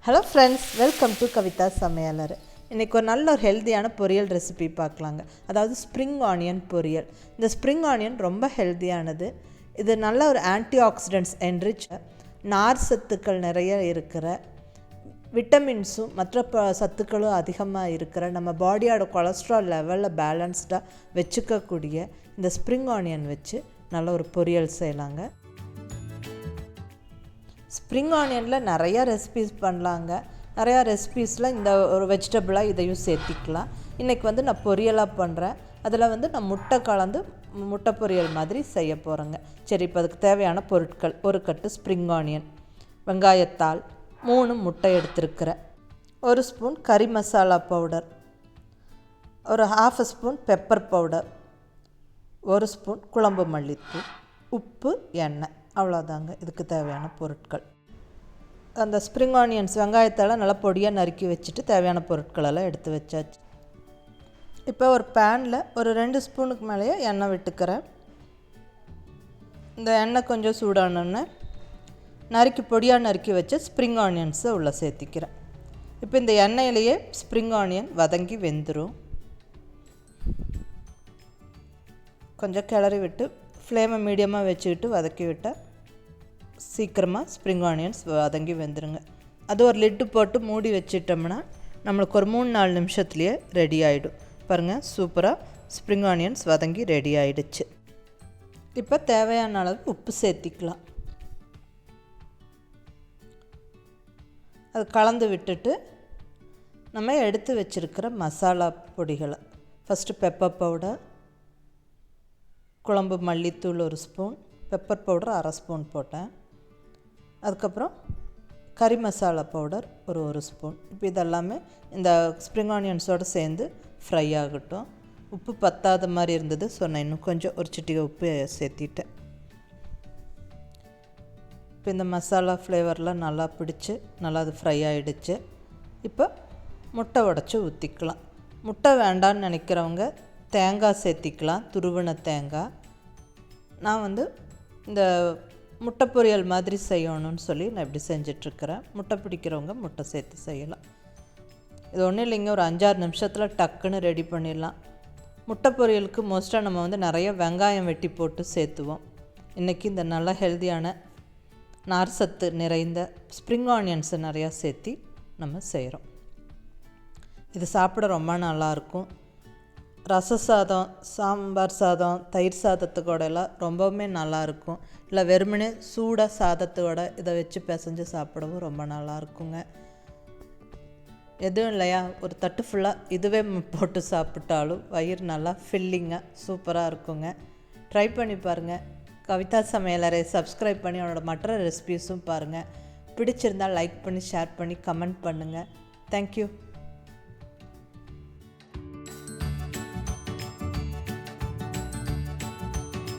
Hello friends, welcome to Kavitha சமையலறை. இன்றைக்கி ஒரு நல்ல ஒரு ஹெல்த்தியான பொரியல் ரெசிபி பார்க்கலாங்க. அதாவது ஸ்ப்ரிங் ஆனியன் பொரியல். இந்த ஸ்ப்ரிங் ஆனியன் ரொம்ப ஹெல்த்தியானது. இது நல்ல ஒரு ஆன்டி ஆக்சிடென்ட்ஸ் என்ரிச், நார் சத்துக்கள் நிறைய இருக்கிற, விட்டமின்ஸும் மற்ற சத்துக்களும் அதிகமாக இருக்கிற, நம்ம பாடியோட கொலஸ்ட்ரால் லெவலில் பேலன்ஸ்டாக வச்சுக்கக்கூடிய இந்த ஸ்ப்ரிங் ஆனியன் வச்சு நல்ல ஒரு பொரியல் செய்யலாங்க. ஸ்ப்ரிங் ஆனியனில் நிறையா ரெசிபீஸ் பண்ணலாங்க. நிறையா ரெசிபீஸில் இந்த ஒரு வெஜிடபிளாக இதையும் சேர்த்திக்கலாம். இன்றைக்கி நான் பொரியலாக பண்ணுறேன். அதில் நான் முட்டை கலந்து முட்டை பொரியல் மாதிரி செய்ய போகிறேங்க. சரி, இப்போ அதுக்கு தேவையான பொருட்கள்: ஒரு கட்டு ஸ்ப்ரிங் ஆனியன், வெங்காயத்தாள், 3 முட்டை எடுத்துருக்கிறேன், 1 ஸ்பூன் கறி மசாலா பவுடர், ஒரு 1/2 ஸ்பூன் பெப்பர் பவுடர், 1 ஸ்பூன் குழம்பு மல்லித்தூள், உப்பு, எண்ணெய். அவ்வளோதாங்க இதுக்கு தேவையான பொருட்கள். அந்த ஸ்ப்ரிங் ஆனியன்ஸ் வெங்காயத்தால் நல்லா பொடியாக நறுக்கி வச்சுட்டு தேவையான பொருட்களெல்லாம் எடுத்து வச்சாச்சு. இப்போ ஒரு பேனில் ஒரு 2 ஸ்பூனுக்கு மேலேயே எண்ணெய் விட்டுக்கிறேன். இந்த எண்ணெய் கொஞ்சம் சூடானோன்னே பொடியாக நறுக்கி வச்ச ஸ்ப்ரிங் ஆனியன்ஸை உள்ளே சேர்த்திக்கிறேன். இப்போ இந்த எண்ணெயிலேயே ஸ்ப்ரிங் ஆனியன் வதங்கி வெந்துடும். கொஞ்சம் கிளறி விட்டு ஃப்ளேமை மீடியமாக வச்சுக்கிட்டு வதக்கி விட்டால் சீக்கிரமாக ஸ்ப்ரிங் ஆனியன்ஸ் வதங்கி வெந்துடுங்க. அது ஒரு லிட்டு போட்டு மூடி வச்சிட்டோம்னா நம்மளுக்கு ஒரு 3-4 நிமிஷத்துலேயே ரெடி ஆகிடும். பாருங்கள், சூப்பராக ஸ்ப்ரிங் ஆனியன்ஸ் வதங்கி ரெடி ஆகிடுச்சு. இப்போ தேவையான அளவு உப்பு சேர்த்திக்கலாம். அது கலந்து விட்டுட்டு நம்ம எடுத்து வச்சுருக்கிற மசாலா பொடிகளை, ஃபஸ்ட்டு பெப்பர் பவுடர், குழம்பு மல்லித்தூள் 1 ஸ்பூன், பெப்பர் பவுடர் 1/2 ஸ்பூன் போட்டேன். அதுக்கப்புறம் கறி மசாலா பவுடர் ஒரு 1 ஸ்பூன். இப்போ இதெல்லாமே இந்த ஸ்ப்ரிங் ஆனியன்ஸோடு சேர்ந்து ஃப்ரை ஆகட்டும். உப்பு பத்தாத மாதிரி இருந்தது, நான் இன்னும் கொஞ்சம் ஒரு சிட்டிகை உப்பு சேர்த்திட்டேன். இப்போ இந்த மசாலா ஃப்ளேவர்லாம் நல்லா பிடிச்சி நல்லா அது ஃப்ரை ஆகிடுச்சு. இப்போ முட்டை உடச்சி ஊற்றிக்கலாம். முட்டை வேண்டான்னு நினைக்கிறவங்க தேங்காய் சேர்த்திக்கலாம், துருவின தேங்காய். நான் இந்த முட்டை பொரியல் மாதிரி செய்யணும்னு சொல்லி நான் இப்படி செஞ்சிட்ருக்கிறேன். முட்டை பிடிக்கிறவங்க முட்டை சேர்த்து செய்யலாம். இது ஒன்றும் இல்லைங்க, ஒரு 5-6 நிமிஷத்தில் டக்குன்னு ரெடி பண்ணிடலாம். முட்டை பொரியலுக்கு மோஸ்ட்டாக நம்ம நிறைய வெங்காயம் வெட்டி போட்டு சேர்த்துவோம். இன்றைக்கி இந்த நல்ல ஹெல்த்தியான நார் சத்து நிறைந்த ஸ்ப்ரிங் ஆனியன்ஸை நிறையா சேர்த்தி நம்ம செய்கிறோம். இது சாப்பிட ரொம்ப நல்லாயிருக்கும். ரச சாதம், சாம்பார் சாதம், தயிர் சாதத்துக்கூட எல்லாம் ரொம்பவுமே நல்லாயிருக்கும். இல்லை வெறுமனே சூடாக சாதத்தோட இதை வச்சு பிசைஞ்சு சாப்பிடவும் ரொம்ப நல்லாயிருக்குங்க. எதுவும் இல்லையா, ஒரு தட்டு ஃபுல்லாக இதுவே போட்டு சாப்பிட்டாலும் வயிறு நல்லா ஃபில்லிங்காக சூப்பராக இருக்குங்க. ட்ரை பண்ணி பாருங்கள். கவிதா சமையலறை சப்ஸ்கிரைப் பண்ணி அவனோட மற்ற ரெசிபீஸும் பாருங்கள். பிடிச்சிருந்தால் லைக் பண்ணி, ஷேர் பண்ணி, கமெண்ட் பண்ணுங்கள். தேங்க்யூ.